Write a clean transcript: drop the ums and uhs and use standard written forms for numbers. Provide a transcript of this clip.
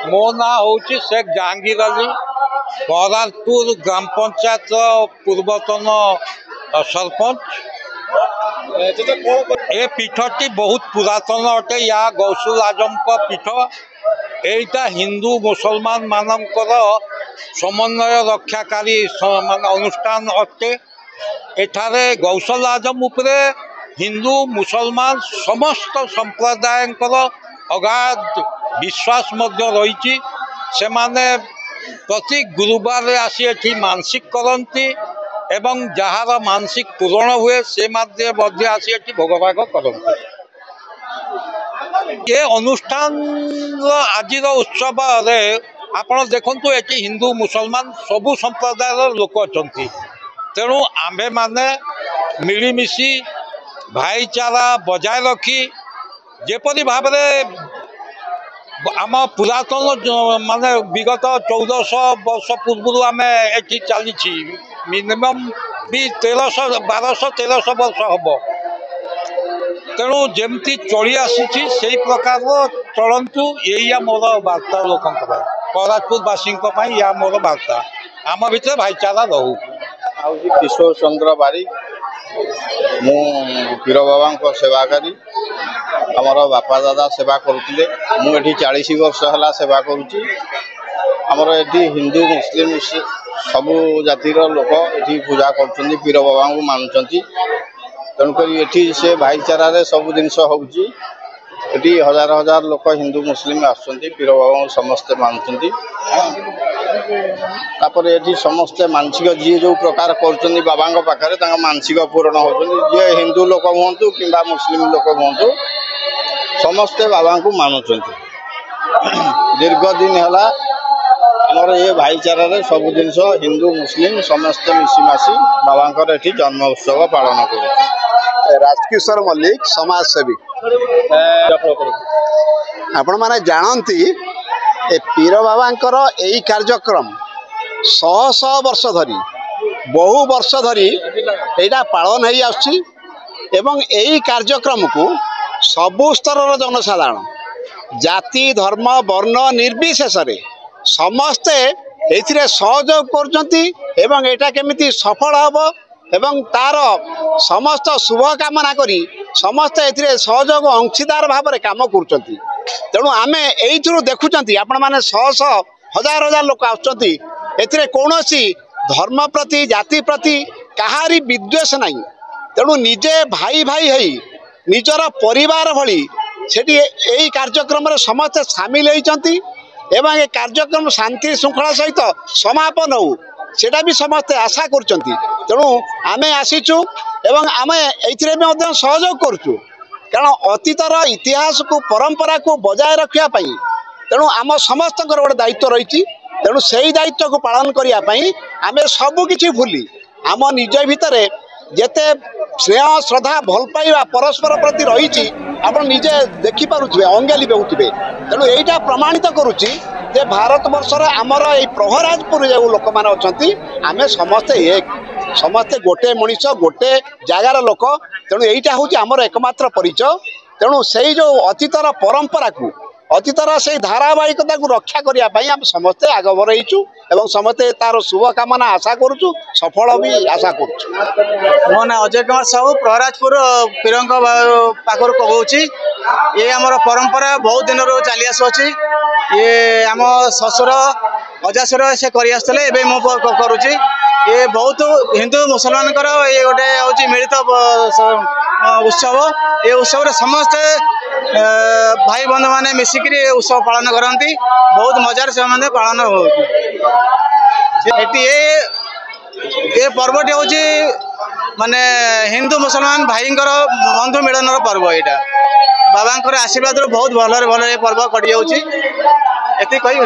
मो ना हूँ शेख जहांगीर अली बहराजपुर ग्राम पंचायत पूर्वतन सरपंच। ए पीठटी बहुत पुरातन अटे। या गौसुल आजम का पीठ एटा हिंदू मुसलमान मानकर समन्वय रक्षाकारी मान अनुष्ठान अटे। एठारे गौसल आजम उपरे हिंदू मुसलमान समस्त संप्रदाय अगाध विश्वास रही। से माने प्रति गुरुवार आसी एठी मानसिक करती एवं जहार मानसिक पूरण हुए से मध्य आसी एठी भोगभाग करती। ये अनुष्ठान आज उत्सव आपण देखु एटी हिंदू मुसलमान सबु संप्रदायर लोक अच्छा। तेणु आम्भे माने मिलीमिशी भाईचारा बजाय रखी जेपरी भाव आम पुरातन माने विगत 1400 वर्ष पूर्व आम ये चली मिनिमम भी 1200-1300 वर्ष हम। तेणु जमती चली आसी से प्रकार चलतु यही मोर वार्ता लोक बहराजपुरवासी या मोर वार्ता आम भर भाईचारा रहू। किशोर चंद्र बारिक मु पीर बाबा सेवाकारी आमर बापा दादा सेवा करुले। मुझे 40 वर्ष है सेवा करुच्ची। आमर ये हिंदू मुस्लिम सबू जातिर लोक ये पूजा कर पीर बाबा को मानुंट। तेणुक ये से भाईचारा सब जिनस होती हजार हजार लोक हिंदू मुस्लिम आसुँच पीर बाबा को समस्ते मानुंट। तापर ये समस्ते मानसिक जी जो प्रकार कर बाबा पाखे मानसिक पूरण हो जी हिंदू लोक हूँ कि मुस्लिम लोक हूँ समस्ते बाबा को मानुंट। दीर्घ दिन है आमर ये भाईचारा सब जिनस हिंदू मुस्लिम समस्ते मिशीमाशी बाबा ये जन्म उत्सव पालन कर। राजकिशोर मल्लिक समाजसेवी। आपण माने जानती ए पीर बाबांकर यही कार्यक्रम 100 वर्ष धरी बहु वर्ष धरी यहाँ पालन हो आसुची एवं यही कार्यक्रम को सबु स्तर जनसाधारण जाति धर्म वर्ण निर्विशेष समस्ते एथिरे सहयोग करजंती एवं एटा केमिति सफल हबो एवं तार समस्त शुभ कामना करी समस्त एथिरे सहयोग अंशीदार भाव में काम करचंती। तेणु आमे एइथिरु देखुचंती आपण माने 100 हजार हजार लोक आउचंती। एथिरे कोनोसी धर्म प्रति जाति प्रति कहारी विद्वेष नहीं। तेणु निजे भाई भाई है निजर परिवार भली सेठी एई कार्यक्रम रे समस्त शामिल होइचंती एवं ए कार्यक्रम शांति श्रृंखला सहित समापन हो सेटा भी समस्ते आशा करचंती। तेणु आमे आसीचु एवं आमे एइथिरे भी सहयोग करचु कारण अतीतर इतिहास को परंपरा को बजाय रखा। तेणु आम समस्त गोटे दायित्व रही। तेणु से दायित्व को पालन करने आम सबकि भूली आम निज भितर जेते स्नेह श्रद्धा भल पाइबा परस्पर प्रति रही आप निजे देखिपे अंगे लिभे। तेणु यहीटा प्रमाणित करुच्ची जे भारत वर्षर आमर ये प्रहराजपुर जो लोक मैंने अच्छा आम समस्ते एक समस्ते गोटे मनीष गोटे जगार लोक। तेणु यहीटा हूँ आमर एकमात्र परिचय। तेणु से जो अतीतर परंपरा को अतीतर से धारावाहिकता को रक्षा करने आम समस्ते आग बढ़ईचु एवं समस्ते तार शुभ कामना आशा करुचु सफल भी आशा करुचु। मो ना अजय कुमार साहू प्रहराजपुर पीरंक पाखर कहुची। ये आमर परंपरा बहुत दिन रो चली आसुची। ये आम ससुर अजासुर से कर करुच्ची। ये बहुत हिंदू मुसलमान ये गोटे हूँ मिलित उत्सव। ये उत्सव समस्ते भाई बंधु मैंने मिसिक उत्सव पालन करती बहुत मजार से पालन हो। ये पर्वटी हूँ माने हिंदू मुसलमान भाई बंधु मिलन पर्व। यहाँ बाबा आशीर्वाद बहुत भल पर्व कटी जाऊँगी। ये कही।